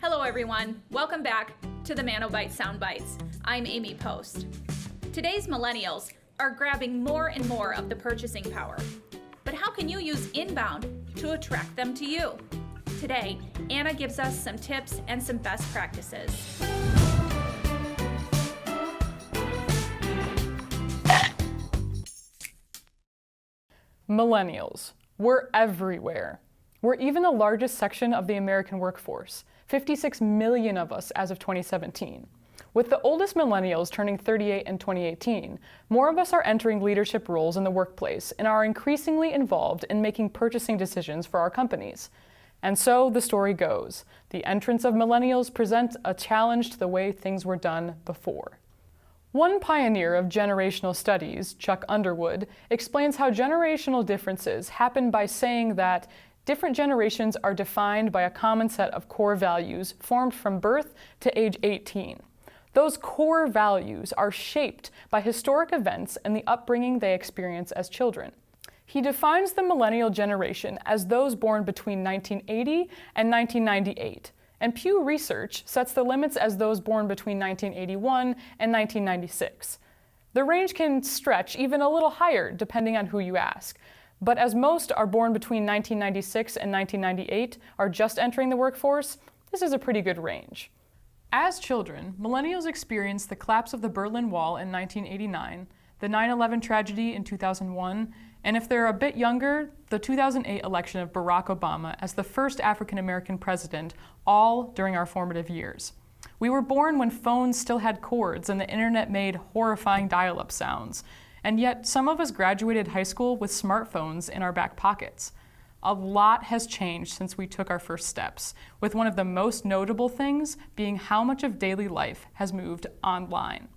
Hello everyone, welcome back to the ManoByte SoundBytes. I'm Amy Post. Today's millennials are grabbing more and more of the purchasing power. But how can you use inbound to attract them to you? Today, Anna gives us some tips and some best practices. Millennials. We're everywhere. We're even the largest section of the American workforce, 56 million of us as of 2017. With the oldest millennials turning 38 in 2018, more of us are entering leadership roles in the workplace and are increasingly involved in making purchasing decisions for our companies. And so the story goes. The entrance of millennials presents a challenge to the way things were done before. One pioneer of generational studies, Chuck Underwood, explains how generational differences happen by saying that different generations are defined by a common set of core values formed from birth to age 18. Those core values are shaped by historic events and the upbringing they experience as children. He defines the millennial generation as those born between 1980 and 1998, and Pew Research sets the limits as those born between 1981 and 1996. The range can stretch even a little higher depending on who you ask, but as most are born between 1996 and 1998 are just entering the workforce, this is a pretty good range. As children, millennials experienced the collapse of the Berlin Wall in 1989, the 9/11 tragedy in 2001, and if they're a bit younger, the 2008 election of Barack Obama as the first African-American president, all during our formative years. We were born when phones still had cords and the internet made horrifying dial-up sounds, and yet some of us graduated high school with smartphones in our back pockets. A lot has changed since we took our first steps, with one of the most notable things being how much of daily life has moved online.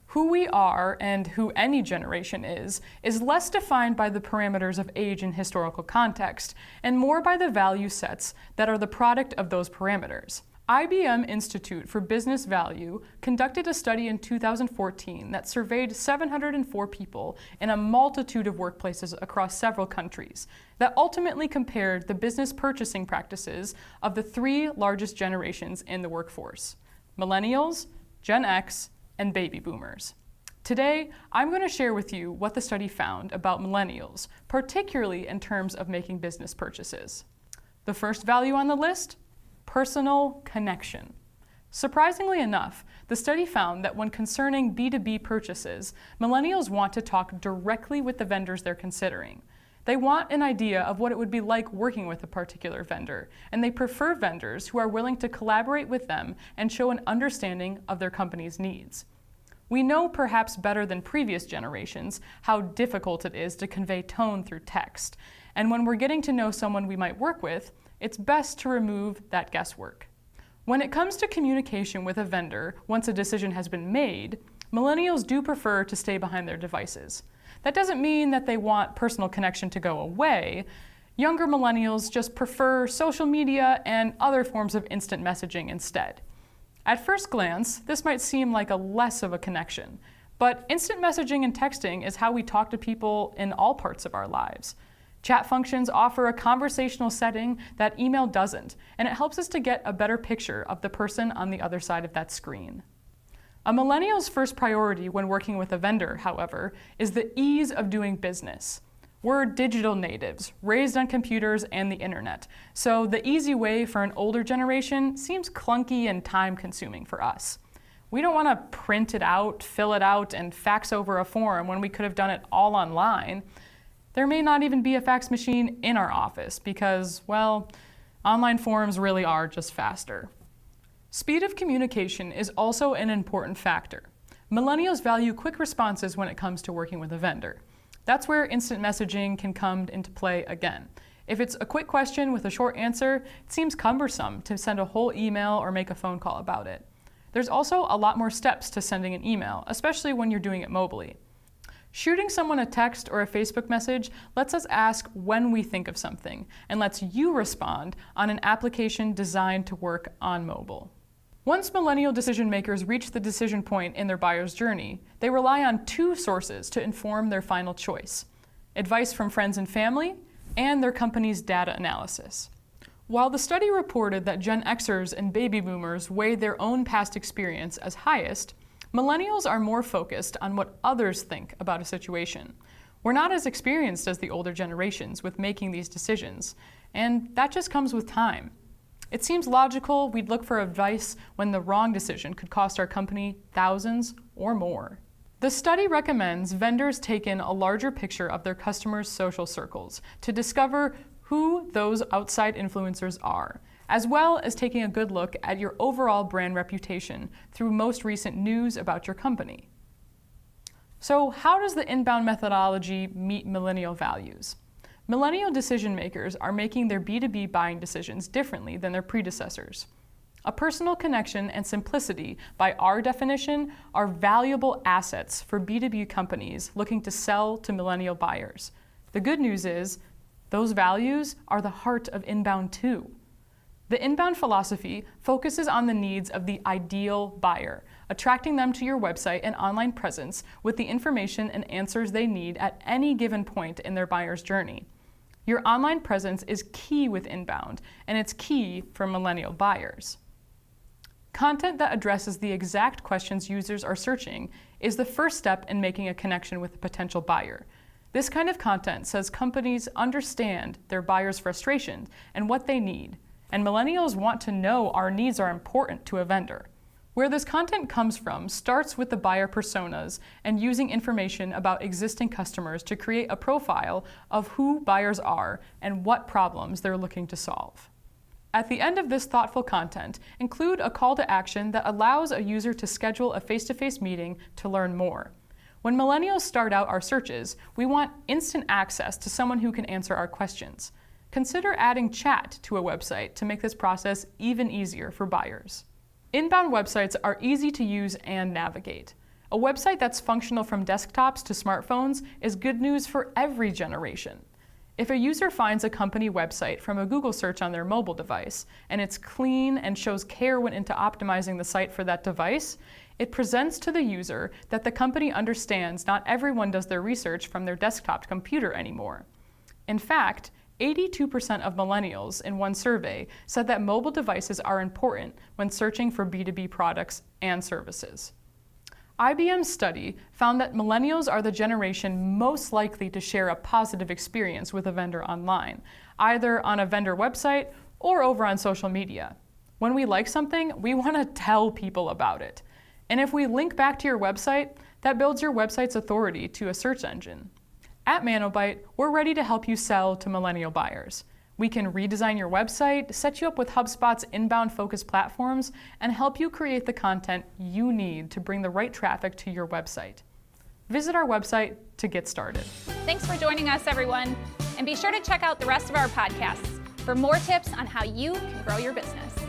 Who we are, and who any generation is less defined by the parameters of age and historical context, and more by the value sets that are the product of those parameters. IBM Institute for Business Value conducted a study in 2014 that surveyed 704 people in a multitude of workplaces across several countries that ultimately compared the business purchasing practices of the three largest generations in the workforce: Millennials, Gen X, and Baby Boomers. Today, I'm going to share with you what the study found about millennials, particularly in terms of making business purchases. The first value on the list: personal connection. Surprisingly enough, the study found that when concerning B2B purchases, millennials want to talk directly with the vendors they're considering. They want an idea of what it would be like working with a particular vendor, and they prefer vendors who are willing to collaborate with them and show an understanding of their company's needs. We know perhaps better than previous generations how difficult it is to convey tone through text, and when we're getting to know someone we might work with, it's best to remove that guesswork. When it comes to communication with a vendor, once a decision has been made, millennials do prefer to stay behind their devices. That doesn't mean that they want personal connection to go away. Younger millennials just prefer social media and other forms of instant messaging instead. At first glance, this might seem like a less of a connection, but instant messaging and texting is how we talk to people in all parts of our lives. Chat functions offer a conversational setting that email doesn't, and it helps us to get a better picture of the person on the other side of that screen. A millennial's first priority when working with a vendor, however, is the ease of doing business. We're digital natives, raised on computers and the internet, so the easy way for an older generation seems clunky and time-consuming for us. We don't want to print it out, fill it out, and fax over a form when we could have done it all online. There may not even be a fax machine in our office because, well, online forms really are just faster. Speed of communication is also an important factor. Millennials value quick responses when it comes to working with a vendor. That's where instant messaging can come into play again. If it's a quick question with a short answer, it seems cumbersome to send a whole email or make a phone call about it. There's also a lot more steps to sending an email, especially when you're doing it mobily. Shooting someone a text or a Facebook message lets us ask when we think of something and lets you respond on an application designed to work on mobile. Once millennial decision makers reach the decision point in their buyer's journey, they rely on two sources to inform their final choice: advice from friends and family and their company's data analysis. While the study reported that Gen Xers and baby boomers weigh their own past experience as highest, millennials are more focused on what others think about a situation. We're not as experienced as the older generations with making these decisions, and that just comes with time. It seems logical we'd look for advice when the wrong decision could cost our company thousands or more. The study recommends vendors take in a larger picture of their customers' social circles to discover who those outside influencers are, as well as taking a good look at your overall brand reputation through most recent news about your company. So, how does the inbound methodology meet millennial values? Millennial decision makers are making their B2B buying decisions differently than their predecessors. A personal connection and simplicity, by our definition, are valuable assets for B2B companies looking to sell to millennial buyers. The good news is, those values are the heart of inbound too. The inbound philosophy focuses on the needs of the ideal buyer, attracting them to your website and online presence with the information and answers they need at any given point in their buyer's journey. Your online presence is key with inbound, and it's key for millennial buyers. Content that addresses the exact questions users are searching is the first step in making a connection with a potential buyer. This kind of content says companies understand their buyers' frustration and what they need, and millennials want to know our needs are important to a vendor. Where this content comes from starts with the buyer personas and using information about existing customers to create a profile of who buyers are and what problems they're looking to solve. At the end of this thoughtful content, include a call to action that allows a user to schedule a face-to-face meeting to learn more. When millennials start out our searches, we want instant access to someone who can answer our questions. Consider adding chat to a website to make this process even easier for buyers. Inbound websites are easy to use and navigate. A website that's functional from desktops to smartphones is good news for every generation. If a user finds a company website from a Google search on their mobile device, and it's clean and shows care went into optimizing the site for that device, it presents to the user that the company understands not everyone does their research from their desktop computer anymore. In fact, 82% of millennials in one survey said that mobile devices are important when searching for B2B products and services. IBM's study found that millennials are the generation most likely to share a positive experience with a vendor online, either on a vendor website or over on social media. When we like something, we want to tell people about it. And if we link back to your website, that builds your website's authority to a search engine. At ManoByte, we're ready to help you sell to millennial buyers. We can redesign your website, set you up with HubSpot's inbound-focused platforms, and help you create the content you need to bring the right traffic to your website. Visit our website to get started. Thanks for joining us, everyone. And be sure to check out the rest of our podcasts for more tips on how you can grow your business.